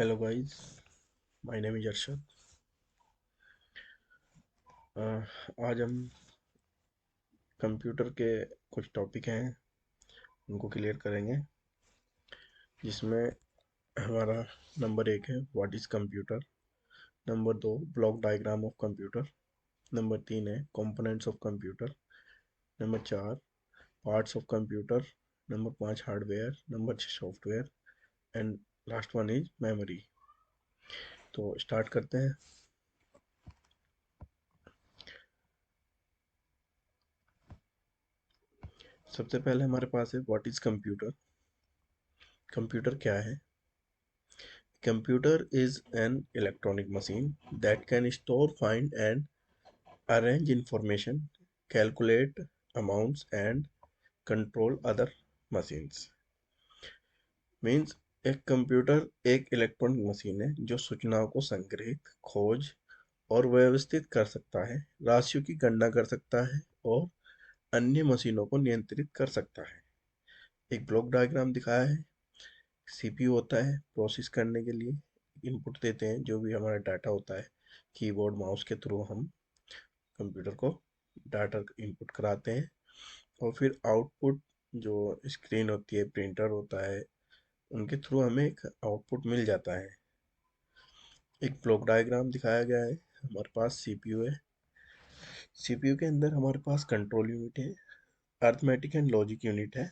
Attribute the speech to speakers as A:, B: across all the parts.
A: Hello guys, my name is Arshad. आज हम computer के कुछ टॉपिक हैं उनको क्लियर करेंगे, जिसमें हमारा नंबर 1 है what is computer. Number 2 block diagram of computer. Number 3 है components of computer. Number 4 parts of computer. Number 5 hardware. Number 6 software and last one is memory. तो स्टार्ट करते हैं। सबसे पहले हमारे पास है व्हाट इज़ कंप्यूटर। कंप्यूटर क्या है? Computer is an electronic machine that can store, find, and arrange information, calculate amounts, and control other machines. Means एक कंप्यूटर एक इलेक्ट्रॉनिक मशीन है जो सूचनाओं को संग्रहित, खोज और व्यवस्थित कर सकता है, राशियों की गणना कर सकता है और अन्य मशीनों को नियंत्रित कर सकता है। एक ब्लॉक डायग्राम दिखाया है। सीपीयू होता है प्रोसेस करने के लिए, इनपुट देते हैं जो भी हमारा डाटा होता है, कीबोर्ड माउस के थ्रू हम कंप्यूटर को डाटा इनपुट कराते हैं और फिर आउटपुट जो स्क्रीन होती है, प्रिंटर होता है, उनके थ्रू हमें एक आउटपुट मिल जाता है। एक ब्लॉक डायग्राम दिखाया गया है। हमारे पास सीपीयू है। सीपीयू के अंदर हमारे पास कंट्रोल यूनिट है, अर्थमेटिक एंड लॉजिक यूनिट है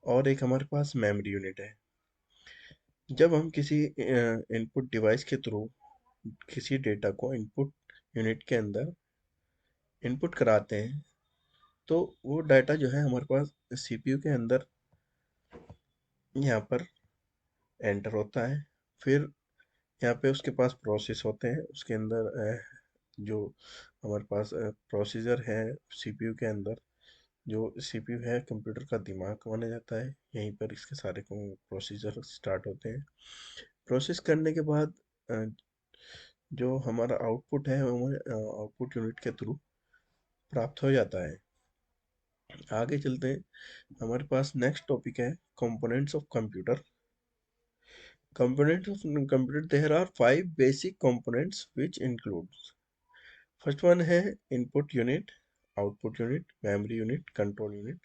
A: और एक हमारे पास मेमोरी यूनिट है। जब हम किसी इनपुट डिवाइस के थ्रू किसी डेटा को इनपुट यूनिट के अंदर इनपुट कराते हैं तो वो डाटा जो है हमारे पास सीपीयू के अंदर यहाँ पर एंटर होता है। फिर यहाँ पे उसके पास प्रोसेस होते हैं, उसके अंदर जो हमारे पास प्रोसीजर है सीपीयू के अंदर। जो सीपीयू है कंप्यूटर का दिमाग माना जाता है, यहीं पर इसके सारे प्रोसीजर स्टार्ट होते हैं। प्रोसेस करने के बाद अ, जो हमारा आउटपुट है वो हमें आउटपुट यूनिट के थ्रू प्राप्त हो जाता है। आगे चलते हैं। हमारे पास नेक्स्ट टॉपिक है components of computer. Components of computer, there are 5 basic components which includes. First one है input unit, output unit, memory unit, control unit,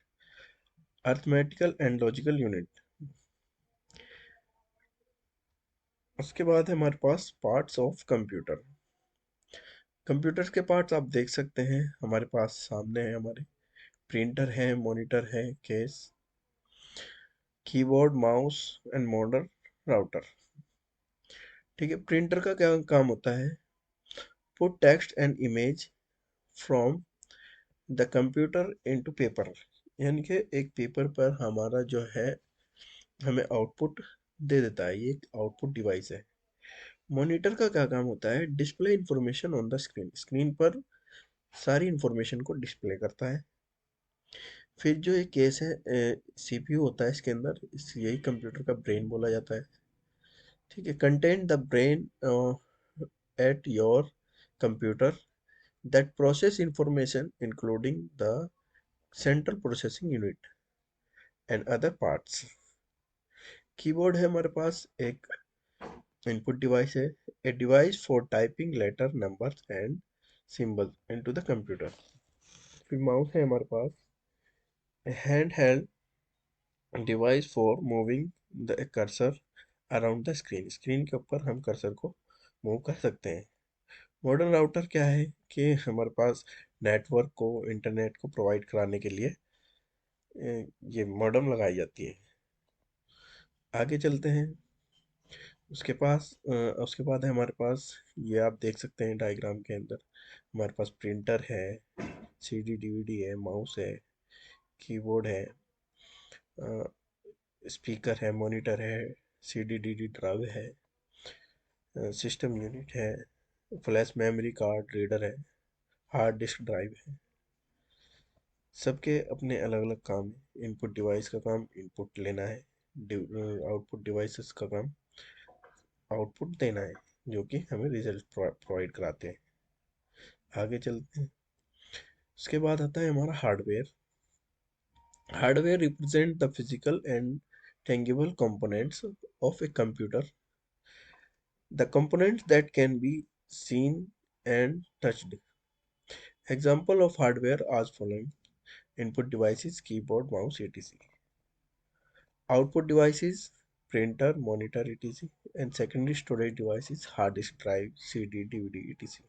A: arithmetical and logical unit. उसके बाद है हमारे पास पार्ट्स ऑफ कंप्यूटर। कंप्यूटर के parts आप देख सकते हैं हमारे पास सामने है। हमारे प्रिंटर है, मॉनिटर है, case, keyboard, mouse and modem, router. ठीक है, प्रिंटर का क्या काम होता है? Put text and image from the computer into paper, यानी कि एक पेपर पर हमारा जो है हमें आउटपुट दे देता है। ये एक आउटपुट डिवाइस है। मॉनिटर का क्या काम होता है? Display information on the screen, screen पर सारी इंफॉर्मेशन को डिस्प्ले करता है। फिर जो एक केस है, सीपीयू होता है इसके अंदर, यही कंप्यूटर का ब्रेन बोला जाता है। ठीक है, content the brain at your computer that process information including the central processing unit and other parts. Keyboard है हमारे पास, एक इनपुट डिवाइस है, a device for typing letter, numbers and symbol into the computer. फिर mouse है हमारे पास, hand held device for moving the cursor around the screen, screen के ऊपर हम कर्सर को मूव कर सकते हैं। मॉडर्न राउटर क्या है कि हमारे पास नेटवर्क को, इंटरनेट को प्रोवाइड कराने के लिए ये मॉडेम लगाई जाती है। आगे चलते हैं। उसके बाद है हमारे पास, ये आप देख सकते हैं डायग्राम के अंदर, हमारे पास प्रिंटर है, सीडी डीवीडी है, माउस है, कीबोर्ड है, स्पीकर है, मॉनिटर है, सीडी डीडी ड्राइव है, सिस्टम यूनिट है, फ्लैश मेमोरी कार्ड रीडर है, हार्ड डिस्क ड्राइव है। सबके अपने अलग अलग काम है। इनपुट डिवाइस का काम इनपुट लेना है, आउटपुट डिवाइसेस का काम आउटपुट देना है, जो कि हमें रिजल्ट प्रोवाइड कराते हैं। आगे चलते हैं। उसके बाद आता है हमारा hardware. Hardware represent the physical and tangible components of a computer The components that can be seen and touched. Example of hardware as following: input devices, keyboard, mouse, etc. Output devices, printer, monitor, etc. And secondary storage devices, hard disk drive, CD, DVD, etc.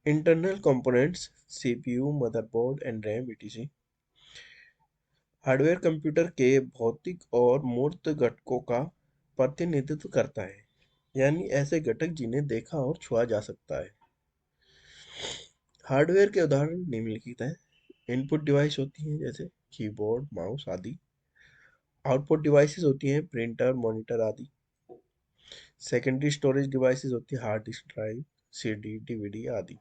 A: Internal components, CPU, motherboard and RAM, etc. Hardware computer के भौतिक और मूर्त घटकों का प्रतिनिधित्व करता है, यानी ऐसे घटक जिन्हें देखा और छुआ जा सकता है। हार्डवेयर के उदाहरण निम्नलिखित हैं। इनपुट डिवाइस होती हैं जैसे कीबोर्ड, माउस आदि। आउटपुट डिवाइसेस होती हैं प्रिंटर, मॉनिटर आदि। सेकेंडरी स्टोरेज डिवाइसेस होती है hard disk drive, CD, DVD आदि।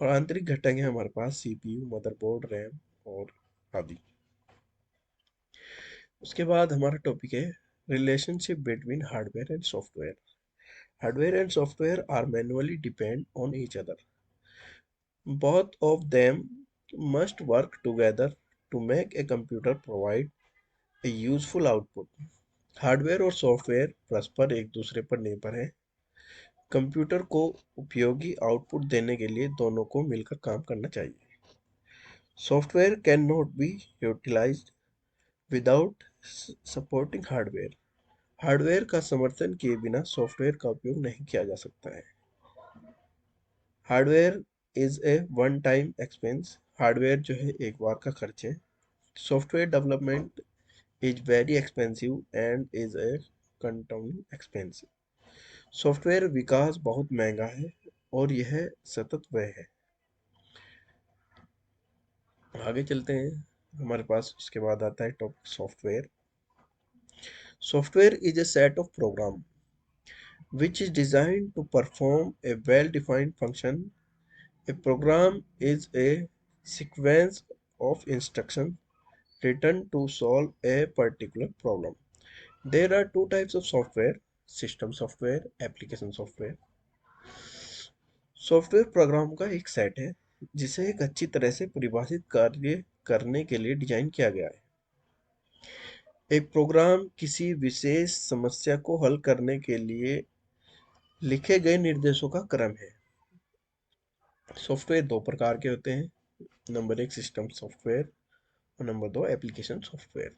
A: और आंतरिक घटक हैं हमारे पास सीपीयू, मदरबोर्ड, रैम और आदि। उसके बाद हमारा टॉपिक है relationship between hardware and software. Hardware and software are manually depend on each other. Both of them must work together to make a computer provide a useful output. Hardware और software परस्पर एक दूसरे पर निर्भर है। Computer को उपयोगी output देने के लिए दोनों को मिलकर काम करना चाहिए। Software can not be utilized without supporting hardware. Hardware का समर्थन किए बिना सॉफ्टवेयर का उपयोग नहीं किया जा सकता है। Hardware is a one time expense. Hardware जो है एक बार का खर्च है। Software development is very expensive and is a continuing expense. Software विकास बहुत महंगा है और यह सतत व्यय है। आगे चलते हैं, हमारे पास उसके बाद आता है topic software. Software is a set of program which is designed to perform a well-defined function. A program is a sequence of instructions written to solve a particular problem. There are two types of software: system software, application software. Software program का एक set है जिसे एक अच्छी तरह से परिभाषित कार्य करने के लिए डिजाइन किया गया है। एक प्रोग्राम किसी विशेष समस्या को हल करने के लिए लिखे गए निर्देशों का क्रम है। सॉफ्टवेयर दो प्रकार के होते हैं, नंबर एक सिस्टम सॉफ्टवेयर और नंबर दो एप्लीकेशन सॉफ्टवेयर।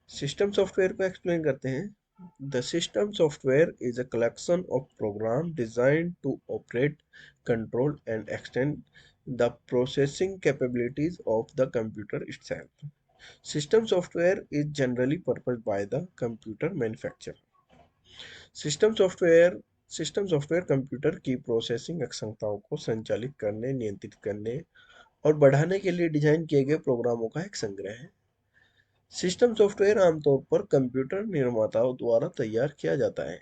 A: सिस्टम सॉफ्टवेयर को एक्सप्लेन करते हैं। The system software is a collection of program designed to operate, control and extend the processing capabilities of the computer itself. System software is generally purposed by the computer manufacturer. System software system software computer की processing क्षमताओं को संचालित करने, नियंत्रित करने और बढ़ाने के लिए डिजाइन किए गए प्रोग्रामों का एक संग्रह है। सिस्टम सॉफ्टवेयर आमतौर पर कंप्यूटर निर्माताओं द्वारा तैयार किया जाता है।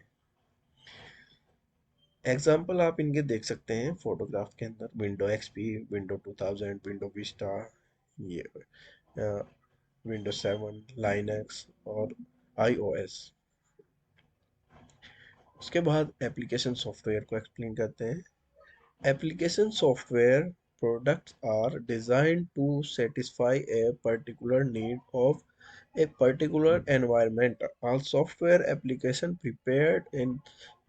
A: एग्जाम्पल आप इनके देख सकते हैं फोटोग्राफ के अंदर: window XP, window 2000, window Vista, ये विंडो 7, लाइनक्स और आईओएस। उसके बाद एप्लीकेशन सॉफ्टवेयर को एक्सप्लेन करते हैं। Application software products are designed to satisfy a particular need of a particular environment. All software application prepared in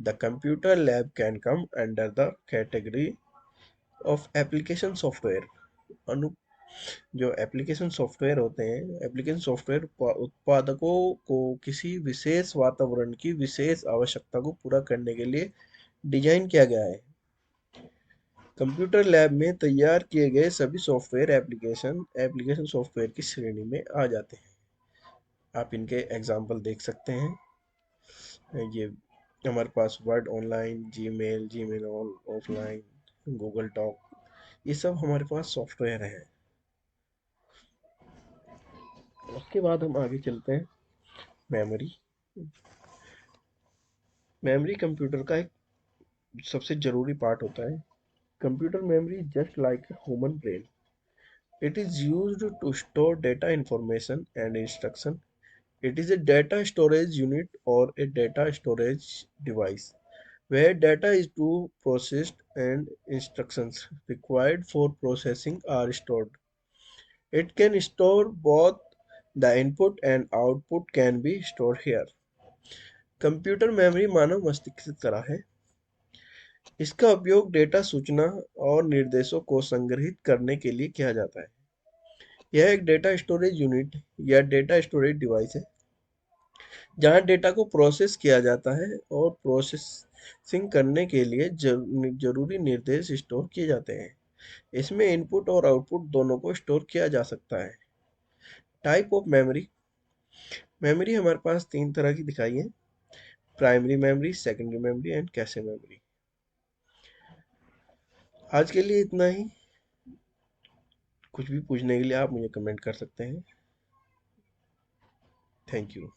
A: the computer lab can come under the category of application software. अनु जो application software होते हैं, application software उत्पादकों को किसी विशेष वातावरण की विशेष आवश्यकता को पूरा करने के लिए डिजाइन किया गया है। कंप्यूटर लैब में तैयार किए गए सभी सॉफ्टवेयर एप्लीकेशन सॉफ्टवेयर की श्रेणी में आ जाते हैं। आप इनके एग्जाम्पल देख सकते हैं। ये हमारे पास Word Online, Gmail, Gmail offline, Google Talk, ये सब हमारे पास सॉफ्टवेयर हैं। उसके बाद हम आगे चलते हैं। मेमोरी। मेमोरी कंप्यूटर का एक सबसे जरूरी पार्ट होता है। Computer memory just like human brain, it is used to store data, information and instruction. It is a data storage unit or a data storage device where data is to processed and instructions required for processing are stored. It can store both the input and output can be stored here. Computer memory मानव मस्तिष्क की तरह है। इसका उपयोग data, सूचना और निर्देशों को संग्रहित करने के लिए किया जाता है। यह एक डेटा स्टोरेज यूनिट या डेटा स्टोरेज डिवाइस है, जहां डेटा को प्रोसेस किया जाता है और प्रोसेसिंग करने के लिए जरूरी निर्देश स्टोर किए जाते हैं। इसमें इनपुट और आउटपुट दोनों को स्टोर किया जा सकता है। Type of memory. मेमोरी हमारे पास तीन तरह की दिखाई है: primary memory, secondary memory and cache memory. आज के लिए इतना ही। कुछ भी पूछने के लिए आप मुझे कमेंट कर सकते हैं। Thank you.